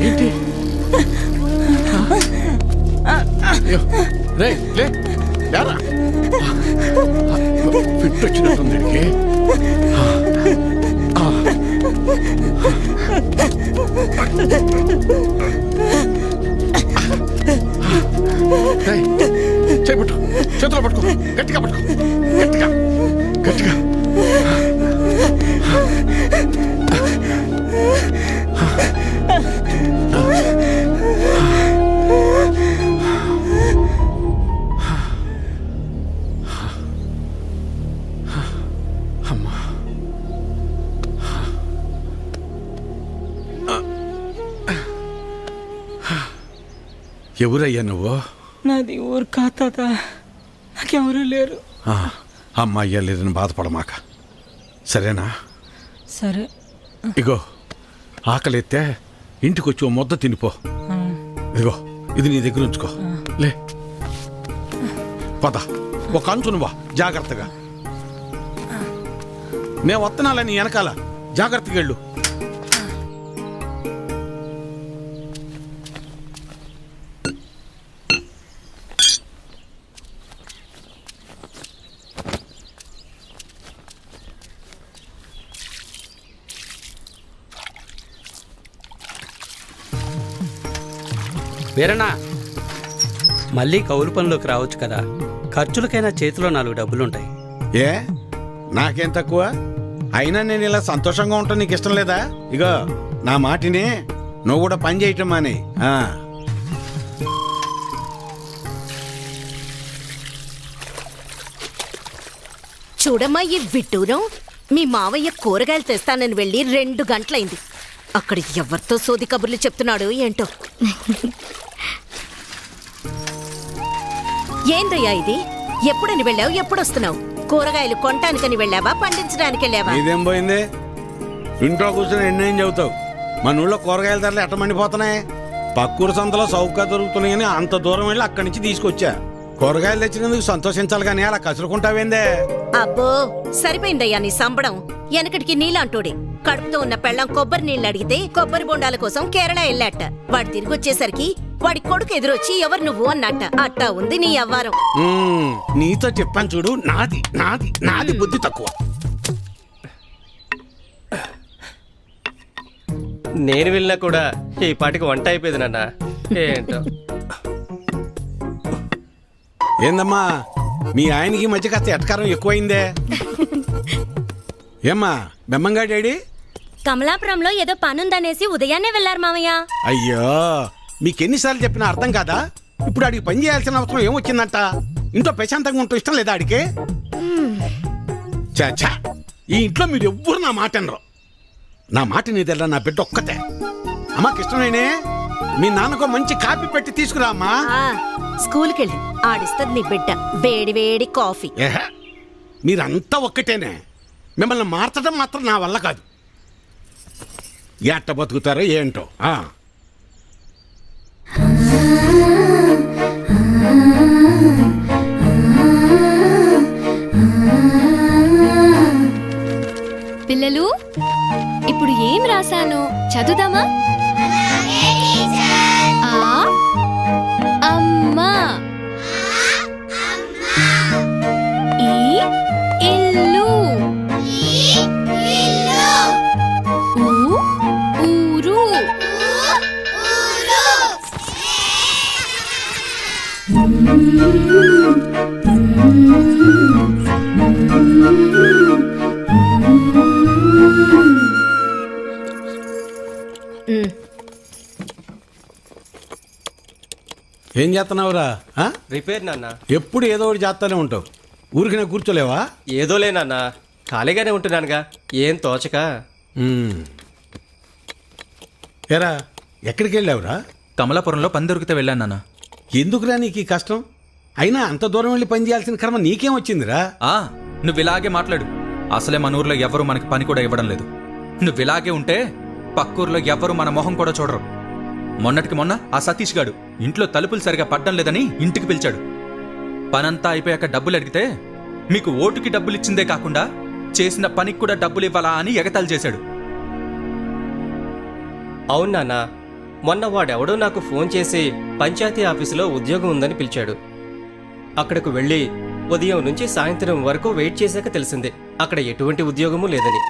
ఏంటి రే లేరా ఫిట్ వచ్చినట్టుంది చేపట్టు చేతిలో పట్టుకో గట్టిగా పట్టుకో గట్టిగా గట్టిగా ఎవరయ్యా నువ్వు? నాది ఊరు కాత, నాకెవరూ లేరు. అమ్మాయ్యా లేదని బాధపడమాక, సరేనా? సరే. ఇగో ఆకలి ఎత్తే ఇంటికి వచ్చి ఓ ముద్ద తినిపో. ఇదిగో ఇది నీ దగ్గర ఉంచుకో. లే పద, ఒక అంచు నువ్వా జాగ్రత్తగా. నేను వస్తున్నాలని వెనకాల జాగ్రత్తగా వెళ్ళు. వీరన్నా, మళ్ళీ కౌలు పనిలోకి రావచ్చు కదా, ఖర్చులకైనా చేతిలో 4 డబ్బులుంటాయి. ఏ నాకేం తక్కువ? అయినా నేను ఇలా సంతోషంగా ఉంటాను నీకు ఇష్టం లేదా? ఇగో నా మాటిని నువ్వు కూడా పని చేయటం మాని. చూడమ్మా ఈ విడ్డూరం, మీ మావయ్య కూరగాయలు తెస్తానని వెళ్ళి 2 గంటలైంది. అక్కడ ఎవరితో సోది కబుర్లు చెప్తున్నాడు ఏంటో. ఏందయ్యా ఇది? ఎప్పుడని వెళ్ళావు, ఎప్పుడొస్తున్నావు? కూరగాయలు కొనటానికని వెళ్ళావా, పండించడానికి వెళ్ళావా? ఇదేం పోయింది? ఇంట్లో కూర్చొని ఎన్నేం చెబుతావు? మన ఊళ్ళో కూరగాయల ధరలు ఎట్ట మండిపోతున్నాయి. పక్కూరు సంతలో చౌకగా దొరుకుతున్నాయని అంత దూరం వెళ్ళి అక్కడి నుంచి తీసుకొచ్చా. కూరగాయలు తెచ్చినందుకు సంతోషించాలి కానీ అలా కసురుకుంటావేందే? అబ్బో సరిపోయిందయ్యా నీ సంబడం. వెనకటికి నీలాంటోడే కడుపుతో ఉన్న పెళ్ళం కొబ్బరి నీళ్ళు అడిగితే కొబ్బరి బొండాల కోసం కేరళ వెళ్ళాట. వాడు తిరిగి వచ్చేసరికి వాడి కొడుకు ఎదురొచ్చి ఎవరు నువ్వు అన్నట్ట. అట్టా ఉంది నీ అవ్వారం. నీతో చెప్పాను చూడు, నాది నాది నాది బుద్ధి తక్కువ. నేను వెళ్ళినా కూడా ఈ పాటికి వంట అయిపోయింది నాన్న. ఏంటో ఏందమ్మా మీ ఆయనకి మధ్య కాస్త ఎటకారం ఎక్కువైందే? ఏమ్మా బెమ్మంగా డాడీ? కమలాపురంలో ఏదో పనుందనేసి ఉదయాన్నే వెళ్లారు మామయ్య. అయ్యో మీకెన్నిసార్లు చెప్పినా అర్థం కాదా? ఇప్పుడు ఆడికి పని చేయాల్సిన అవసరం ఏమొచ్చిందంట? ఇంట్లో ప్రశాంతంగా ఉంటూ ఇష్టం లేదా ఆడికి? చాచా ఈ ఇంట్లో మీరు ఎవ్వరు నా మాట అనరు. నా మాట నీదెల్లా నా బిడ్డ ఒక్కతే. అమ్మాకి ఇష్టమేనే మీ నాన్నకు మంచి కాఫీ పెట్టి తీసుకురా అమ్మా. స్కూల్కి వెళ్ళి ఆడిస్తుంది నీ బిడ్డ వేడి వేడి కాఫీ. మీరంతా ఒక్కటేనే, మిమ్మల్ని మార్చడం మాత్రం నా వల్ల కాదు. ఎట్ట బతుకుతారో ఏంటో. పిల్లలు ఇప్పుడు ఏం రాశాను చదువుదామా? అమ్మా, ఈ ఇల్లు, ఊరు, ఏం చేస్తున్నావురా? రిపేర్ నాన్న. ఎప్పుడు ఏదో ఒకటి చేస్తానే ఉంటావు. ఊరికి నేను కూర్చోలేవా? ఏదోలే నాన్న, ఖాళీగానే ఉంటున్నానుగా, ఏం తోచక. ఏరా ఎక్కడికి వెళ్ళావురా? కమలాపురంలో పని దొరికితే వెళ్ళాను నాన్న. ఎందుకురా నీకు ఈ కష్టం? అయినా అంత దూరం వెళ్ళి పని చేయాల్సిన కర్మ నీకేం వచ్చిందిరా? నువ్వు ఇలాగే మాట్లాడు. అసలే మన ఊర్లో ఎవరు మనకి పని కూడా ఇవ్వడం లేదు. నువ్వు ఇలాగే ఉంటే పక్కూర్లో ఎవరు మన మొహం కూడా చూడరు. మొన్నటికి మొన్న ఆ సతీష్ గాడు ఇంట్లో తలుపులు సరిగా పడ్డం లేదని ఇంటికి పిలిచాడు. పనంతా అయిపోయాక డబ్బులు అడిగితే మీకు ఓటుకి డబ్బులు ఇచ్చిందే కాకుండా చేసిన పనికి కూడా డబ్బులు ఇవ్వాలా అని ఎగతాళి చేశాడు. అవును నాన్న, మొన్న వాడెవడో నాకు ఫోన్ చేసి పంచాయతీ ఆఫీసులో ఉద్యోగం ఉందని పిలిచాడు. అక్కడకు వెళ్ళి ఉదయం నుంచి సాయంత్రం వరకు వెయిట్ చేశాక తెలిసింది అక్కడ ఎటువంటి ఉద్యోగమూ లేదని.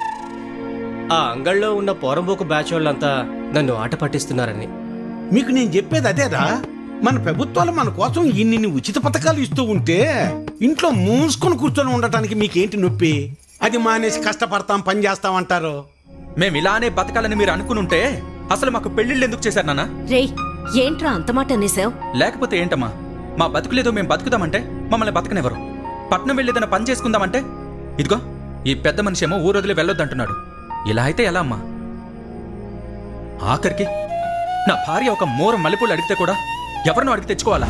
ఆ అంగళ్ళలో ఉన్న పోరంబోకు బ్యాచ్ వాళ్ళంతా నన్ను ఆట పట్టిస్తున్నారని. మీకు నేను చెప్పేది అదేరా, మన ప్రభుత్వాలు మన కోసం ఇన్ని ఉచిత పథకాలు ఇస్తూ ఉంటే ఇంట్లో మూసుకొని కూర్చొని ఉండటానికి మీకేంటి నొప్పి? అది మానేసి కష్టపడతాం, పని చేస్తాం అంటారు. మేము ఇలానే బతకాలని మీరు అనుకునుంటే అసలు మాకు పెళ్లిళ్ళు ఎందుకు చేశారు నాన్న? రేయ్, ఏంట్రా అంత మాట అనేసావు? లేకపోతే ఏంటమ్మా, మా బతుకులేదో మేము బతుకుదామంటే మమ్మల్ని బతకనివ్వరు. పట్నం వెళ్ళేదన్న పని చేసుకుందామంటే ఇదిగో ఈ పెద్ద మనిషి ఏమో ఊరొదిలి వెళ్ళొద్దంటున్నాడు. ఇలా అయితే ఎలా అమ్మా? ఆఖరికి నా భార్య ఒక మోర మల్లెపూలు అడిగితే కూడా ఎవరినో అడిగి తెచ్చుకోవాలా?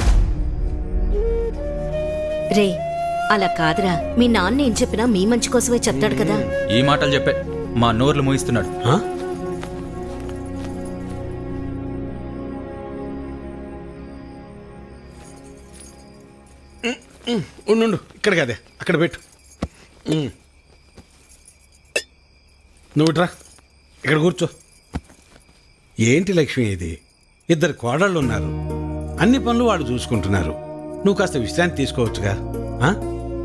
రే, అలా కాదురా. మీ నాన్న ఏం చెప్పినా మీ మంచి కోసమే చెప్తాడు కదా. ఈ మాటలు చెప్పే మా నోర్లు మూయిస్తున్నాడు. ఆ? ఉండు, ఇక్కడ కదే, అక్కడ పెట్టు. నువ్వు ఇట్రా, ఇక్కడ కూర్చో. ఏంటి లక్ష్మి ఇది? ఇద్దరు కోడళ్ళు ఉన్నారు, అన్ని పనులు వాళ్ళు చూసుకుంటున్నారు. నువ్వు కాస్త విశ్రాంతి తీసుకోవచ్చుగా. ఆ?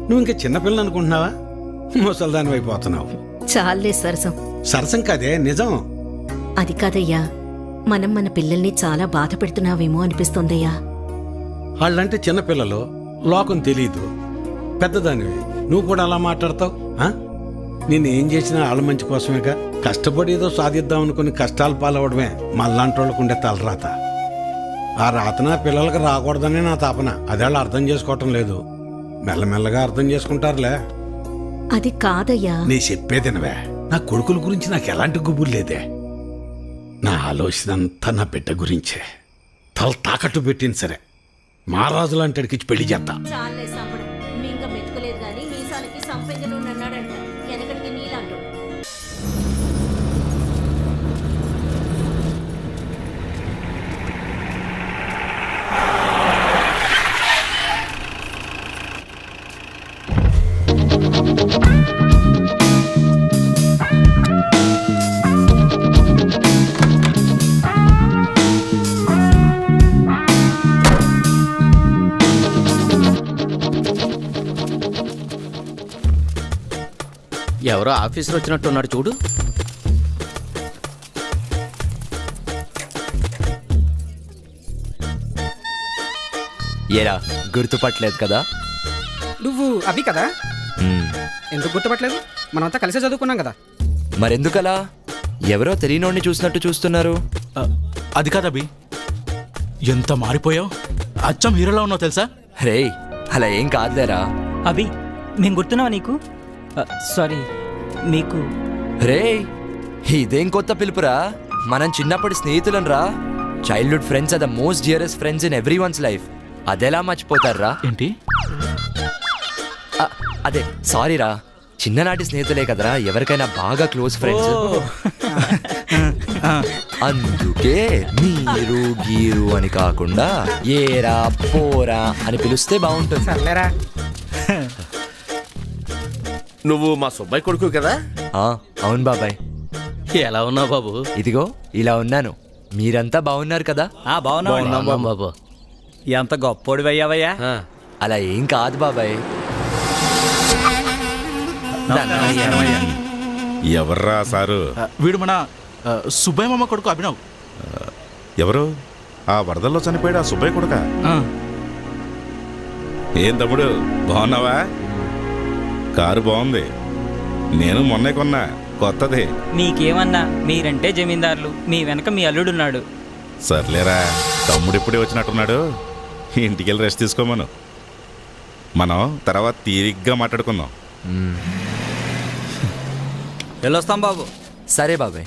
నువ్వు ఇంకా చిన్నపిల్ల అనుకుంటున్నావా? ముసల్దాని అయిపోతున్నావు. చాలే సరసం. సరసం కాదే, నిజం. అది కాదయ్యా, మనం మన పిల్లల్ని చాలా బాధ పెడుతున్నావేమో అనిపిస్తోందయ్యా. వాళ్ళంటే చిన్నపిల్లలు, లోకం తెలీదు. పెద్దదానివి నువ్వు కూడా అలా మాట్లాడతావు? నేను ఏం చేసినా వాళ్ళ మంచి కోసమేగా. కష్టపడి ఏదో సాధిద్దాం అనుకుని కష్టాలు పాలవడమే మళ్ళాంటి వాళ్ళకు ఉండే తలరాత. ఆ రాతన పిల్లలకు రాకూడదని నా తాపన. అదే వాళ్ళు అర్థం చేసుకోవటం లేదు. మెల్లమెల్లగా అర్థం చేసుకుంటారులే. అది కాదయ్యా. నీ చెప్పేదినవే. నా కొడుకుల గురించి నాకు ఎలాంటి గుబురు లేదే. నా ఆలోచన అంతా నా బిడ్డ గురించే. తల తాకట్టు పెట్టింది సరే, మహారాజు లాంటి అడిగిచ్చి పెళ్లి చేస్తా. చాలే సంపడం. మింగ మెతుకులేదు గాని మీసాలకి సంపెంగలు అన్నాడంట. వెనకడికి నీలాంటో. ఎవరో ఆఫీసర్ వచ్చినట్టున్నాడు చూడు. ఏరా గుర్తుపట్టలేదు కదా? నువ్వు అవి కదా? ఎందుకు గుర్తుపట్టలేదు? మనమంతా కలిసే చదువుకున్నాం కదా. మరెందుకలా? ఎవరో తెలియనోడిని చూసినట్టు చూస్తున్నారు. అది కాదబ్బి, ఎంత మారిపోయావు. అచ్చం హీరోలో ఉన్నావు తెలుసా? రేయ్, అలా ఏం కాదులేరా. అభి, మేము గుర్తున్నావా నీకు? సారీ, మీకు. రేయ్, ఇదేం కొత్త పిలుపురా? మనం చిన్నప్పటి స్నేహితులం రా. Childhood friends are the most dearest friends in every one's life. అదెలా మర్చిపోతారా? ఏంటి? అదే సారీ రా, చిన్ననాటి స్నేహితులే కదరా ఎవరికైనా బాగా క్లోజ్ ఫ్రెండ్స్. అందుకే మీరు గీరు అని కాకుండా ఏరా పోరా అని పిలిస్తే బాగుంటుంది. సర్లేరా. నువ్వు మా సుబ్బాయి కొడుకు కదా? అవును బాబాయ్. ఎలా ఉన్నావు బాబు? ఇదిగో ఇలా ఉన్నాను. మీరంతా బాగున్నారు కదా? బాగున్నాం బాబు. ఎంత గొప్పోడి అయ్యావయ్యా. అలా ఏం కాదు బాబాయ్. ఎవర్రా సారు? వీడు మన సుబ్బయ్య మామ కొడుకు అభినవ్. ఎవరు? ఆ వరదల్లో చనిపోయాడు ఆ సుబ్బయ్య కొడుక? ఏం తమ్ముడు బాగున్నావా? కారు బాగుంది, నేను మొన్నే కొన్నా, కొత్తది. మీకేమన్నా, మీరంటే జమీందారులు, మీ వెనక మీ అల్లుడున్నాడు. సర్లేరా, తమ్ముడు ఇప్పుడే వచ్చినట్టున్నాడు. ఇంటికి వెళ్ళి రెస్ట్ తీసుకోమను. మనం తర్వాత తీరిగ్గా మాట్లాడుకుందాం. వెళ్ళొస్తాం బాబు. సరే బాబాయ్.